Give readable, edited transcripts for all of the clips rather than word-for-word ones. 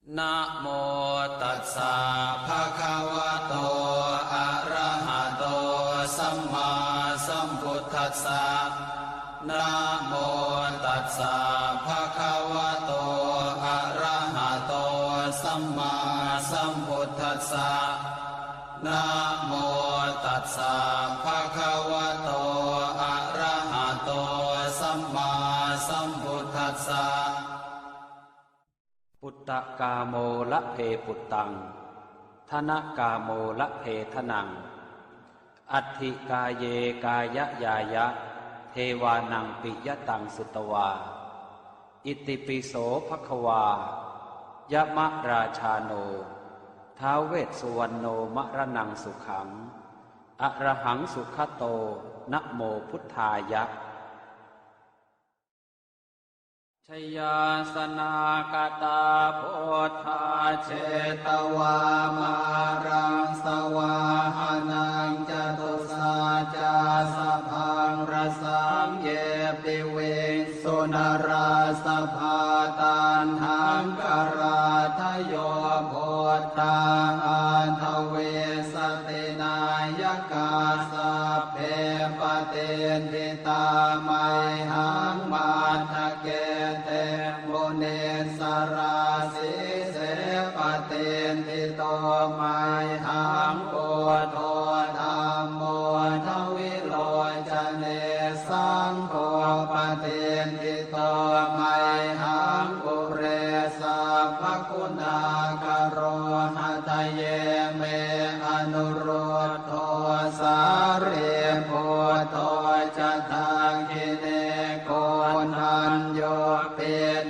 นะโมตัสสะภะคะวะโตอะระหะโตสัมมาสัมพุทธัสสะนะโมตัสสะภะคะวะโตอะระหะโตสัมมาสัมพุทธัสสะนะโมตัสสะภะคะวะโตอะระหะโตสัมมาสัมพุทธัสสะปุตตะกาโมละเพปุตตังธนกาโมละเพทนังอัตถิกาเยกายะยายะเทวานังปิยตังสุตวาอิติปิโสภควายะมะราชาโนท้าวเวสสุวรรณโนมะระนังสุขังอะระหังสุขโตนะโมพุทธายะชยาสนากตาโพธาเชตวามารังสวาหานังจตุสาจาสพังรสังเยปิเวสุนราสภาตันหังกราทโยโพธาอันทเวสตินายกาสัพเพปเตทิตาไมหังมาทะเกเตมุเนสราสิเสปเตทิโตไมหังโอโทธัมโมทวิโลจเนสังโฆปเตทิโตไมหังปุเรสัพพคุณากโรหะทะเยเมอนุโรธโทสาเรโพโตจะทังคิเนโกนัญโยเป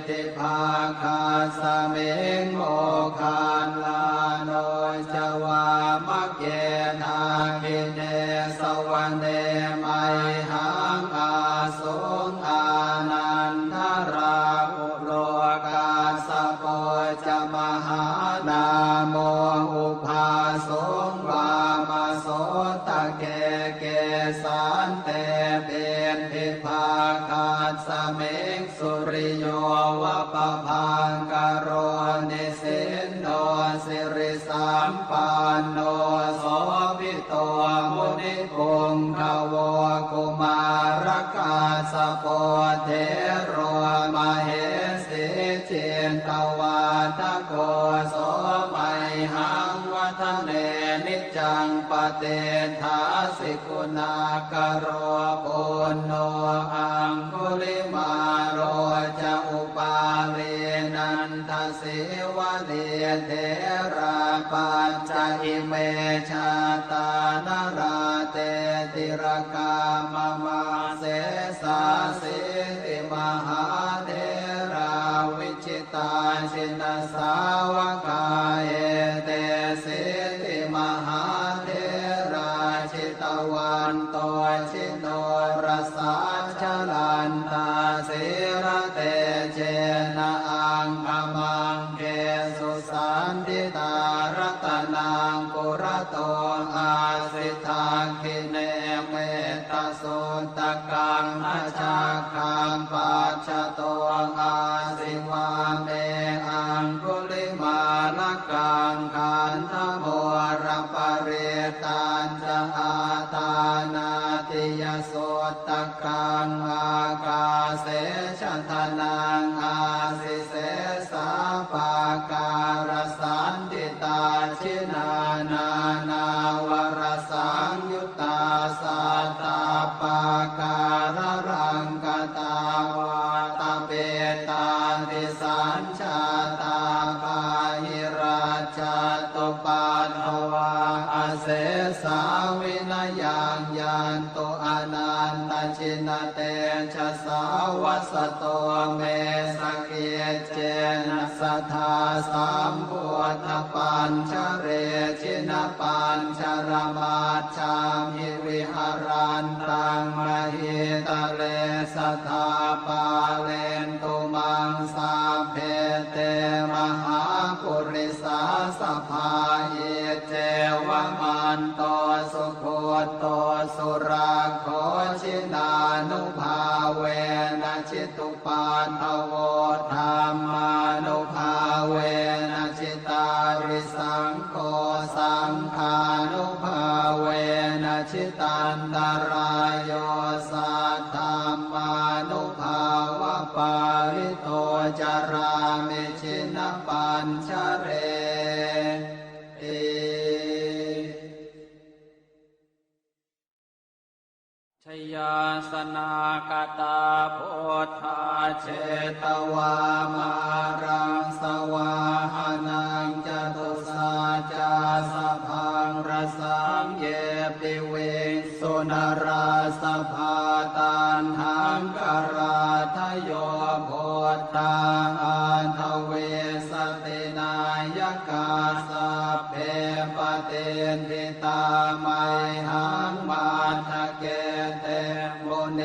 ติภาคาสเมงโมคันลาโนจวามะเกนาคิเนสวรรเนมัยหังอาสุงอานันทราอุโลกาสโปจะมหานาโมอุภาสุงวามาโสตะเกเกสันเตเป็นทิภาคาสเมงสุริโยวะปะพังกโรนิสินโนสิริสัมปันโนโสภิโตมุนิปุงขโวกุมารกาสโปเทโรมเหสิเจนตวาทโกโสไมหังวัฒเนนิจังปเตถาสิกุณากโรปุณโนอังคุลิมาโรจะอุปาเลนันทสิวะเดเทราปัญจอิเมชาตานราเตติรกามมาเสสาสิติมหาเทราวิจิตาชินสาวกาเอเตสิติมหาเทราชิตวันโตชิโนรสาชลันตาสิระเตเจนะอังคมังเกสุสันติตารัตนังปุระโตอาสิทาคิเนเมตสุตกังอาชาคังปัจจโตอาสิวาเมอังคุลิมาลกังขันธโมระปะเรตันจะอาตานาติยโสตกังอากาเสชทนังอาสิเสสาปาการสันติตาชินานานาวรสังยุตตาสัตตาปาการรังกตาวาตาเปตาติสัญชาตาปาหิราชตุปันภวาอาเสสาวินยังยันตุอนันตชินเตชะสาวัสโตเมสเกเจนะสัทธาสัมพุทธปัญชเรชินปัญชรมาชามิวิหารันตังมหิตะเลสัทธาปาเลนตุมังสาเพเตมหาปุริสาสภาเยเจวมันโตสุโคโตสุราโคชินานุภาเวนะชิตุปานทโวธรรมานุภาเวนะ ริสังโฆสังฆานุภาเวนะชิตันตรายโยสัทธัมมานุภาวะปาริโตจารามิชินปัญชเรชยาสนากตาโพธาเชตวามารังสวาหานังจตุสาจาสพังรสังเยปิเวสุนราสภาตันหังกราทโยโพธาอันทเวสตินายกาสัพเพปเตนทิตาไมหังมาทะเกเตโมเน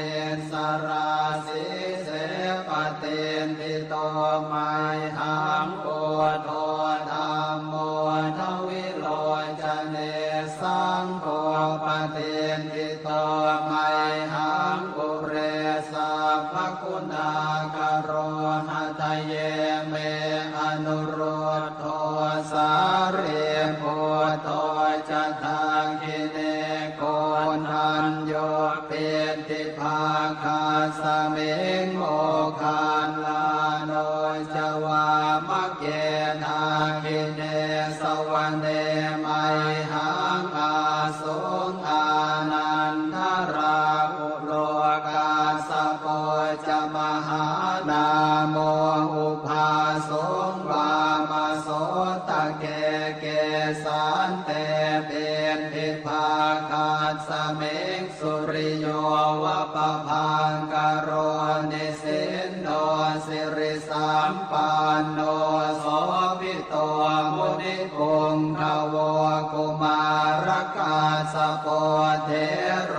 สราสิเสปเตนทิโตไมหังโพโธธัมโมทวิโลจเนสังโฆปเตนทิโตไมหังปุเรสัพพคุณากโรหะทะเยเมอนุโรธโทสาเรโพโตจะทังคิเนโกนัญโยเปติภาคาสเมงโมคันลาโนจวามะเกนาคิเนสวรรเนไมหังอาสุงอานันทราอุโลกาสโปจะมหานาโมอุภาสงวามาโสตะเกเกสันเตเป็นทิภาคาสเมงสุริโยวะปะพังกโรนิสินโนสิริสัมปันโนโสภิโตมุนิปุงขโวกุมารกาสโปเทโร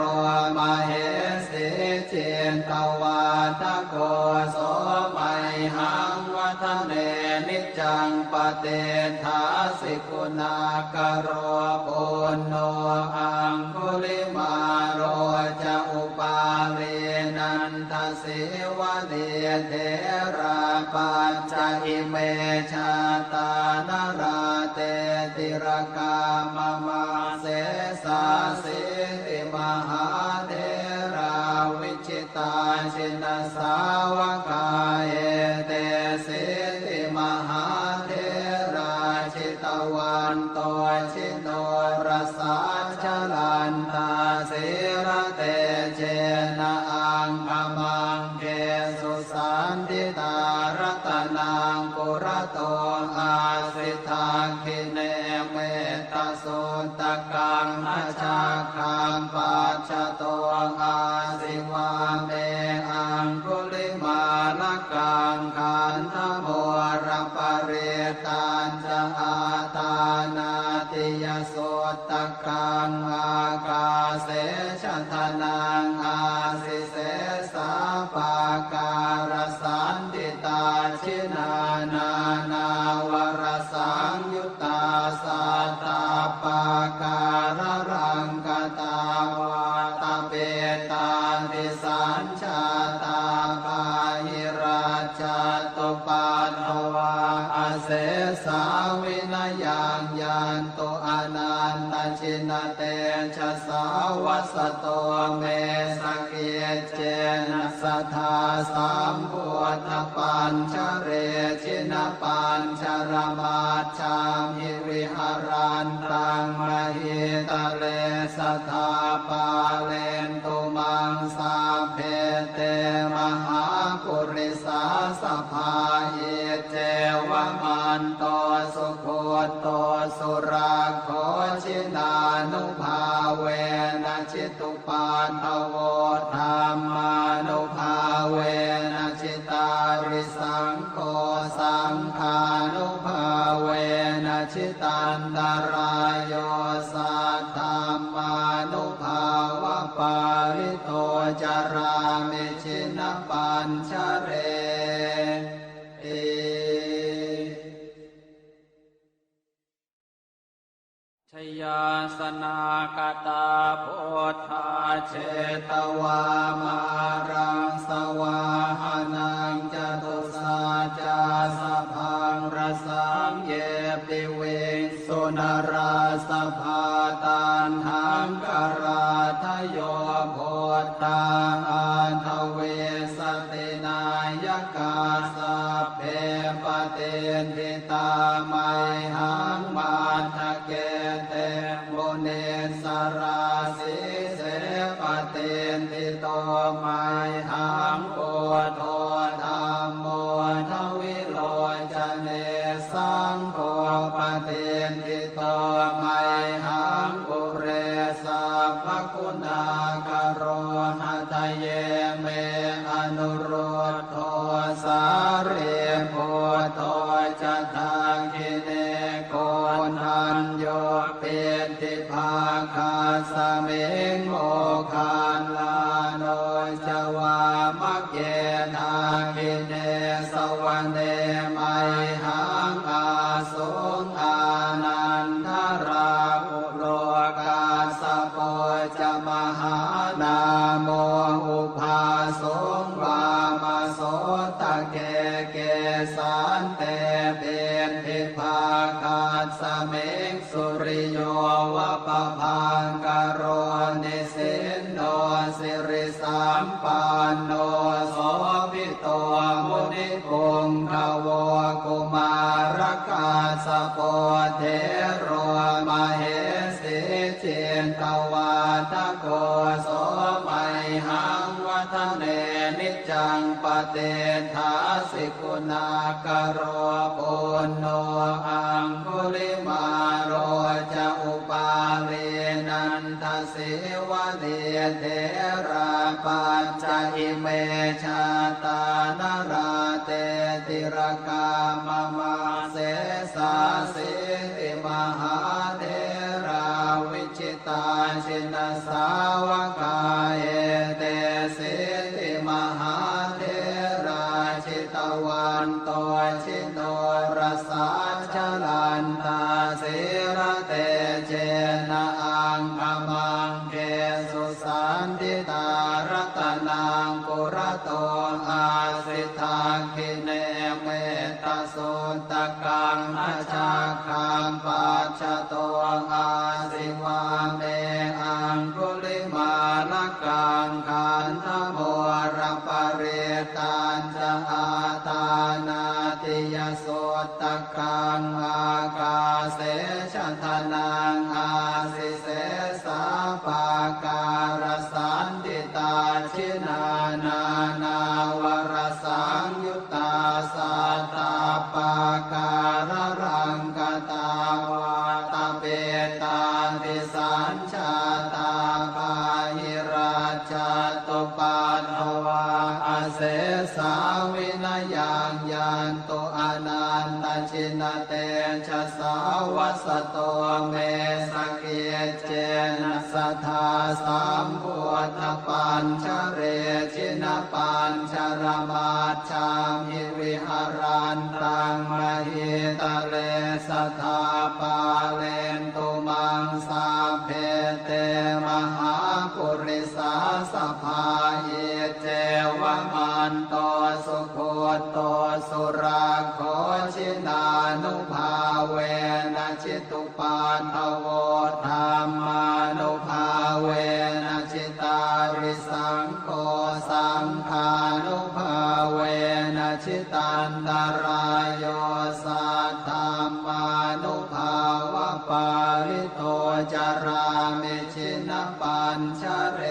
มเหสิเจนตวาทโกโสไมหังวัฒเนนิจังปเตทาสิกุณากโรปุณโนอังคุลิมาโรจะอุปาเวนันทสิวะเนเทราปัญจอิเมชาตานราเตติรกามมาเสสาสิติมหาเทราวิชิตาชินสาวกาเอเตสิติมหาเทราชิตวันโตชิโนรสาชลันตาสิระเตเจนะอังคมังเกสุสันติตารัตนังปุระโตอาสิทาคิเนเมตสุตกังนาชาคังปัจจโตอาสิวาเมอังคุลิมาลกังขันธโมรปเรตันจะอาตานาติยโสตกังอากาเสชทนังอาสิเสสาปาการสันติตาชินานานาวรสังยุตตาสัตตาปาการรังกตาวาตาเปตาติสัญชาตาปาหิราชตุปันภวาอเสสาวินยังยันตุอนันตชินเตชะสาวัสโตเมสเกเจนะสัทธาสัมพุทธปัญชเรชินปัญชรมาชามิวิหารันตังมหิตะเลสัทธาปาเลนตุมังสาเพเตมหาปุริสาสภาเยเจวมันโตสุโคโตสุราโคชินานุภาเวนะชิตุปันทโวธรรมานุภาเวนะชิตาริสังโฆสังฆานุภาเวนะชิตันตรายโยสัทธัมมานุภาวะปาริโตจารามิชินปัญชเรชยาสนากตาโพธาเชตวามารังสวาหานังจตุสาจาสพังรสังเย ปิเวสุนราสภาตันหังกราทโยโพธังอันทเวสตินายกาสัพเพปเตนทิตาไมหังมาทะเกเตมุเนสราสิเสปเตนทิโตไมหังโพโธธัมโมทวิโลจเนสังโฆปเตนทิโตไมหังปุเรสัพพคุณากโรหะทะเยเมอนุโรธโทสาเรโพโทจะทังคิเนโกนันโยเปติภาคาสเมงโมคานลาโนจวามะเกนาคิเนสวรรเนไมหังอาสุงอานันทราอุโลกาสโปจะมหานาโมอุภาสงวามาโสตะเกเกสันเตเป็นทิภาคาสเมงสุริโยวะปะพังกโรนิสินโนสิริสัมปันโนโสภิโตมุนิปุงขโวกุมารกาสโปเทโรมเหสิเจนตวาทโกโสไมหังวัฒเนนิจังปเตทาสิกุณากโรปุณโนอังคุลิมาโรจะอุปาเวนันทสิวะเนเทราปัญจอิเมชาตานราเตติรกามมาเสสาสิติมหาเทราวิจิตาชินสาวกาเอเตสิติมหาเทราชิตวันโตชิโนรสาชลันตาสิระเตเจนะอังคมังเกสุสันติตารัตนังปุระโตอาสิทาคิเนเมตสุตกังอาชาคังปัจจโตอาสิวาเมอังคุลิมาลกังขันธโมรปเรตัญจะอาตานาติยโสตกังอากาเสชทนังอาสิเสสาปาการสันติตาชินานานาวรสังยุตตาสัตตาปาการรังกตาวาตาเปตาติสัญชาตาปาหิราชตุปันภวาอาเสสาวินยังยันตุอนันตชินเตชะสาวัสโตเมสเกเจนะสัทธาสัมพุทธปัญชเรชินปัญชรมาชามิวิหารันตังมหิตะเลสัทธาปาเลนตุมังสาเพเตมหาปุริสาสภาเยเจวมันโตสุโคโตสุราโคชินานุภาเวนะชิตุปันทโวธรรมานุภาเวนะชิตาริสังโฆสังฆานุภาเวนะชิตันตรายโยสัทธามานุภาวะปาริโตจารามิชินปัญชเร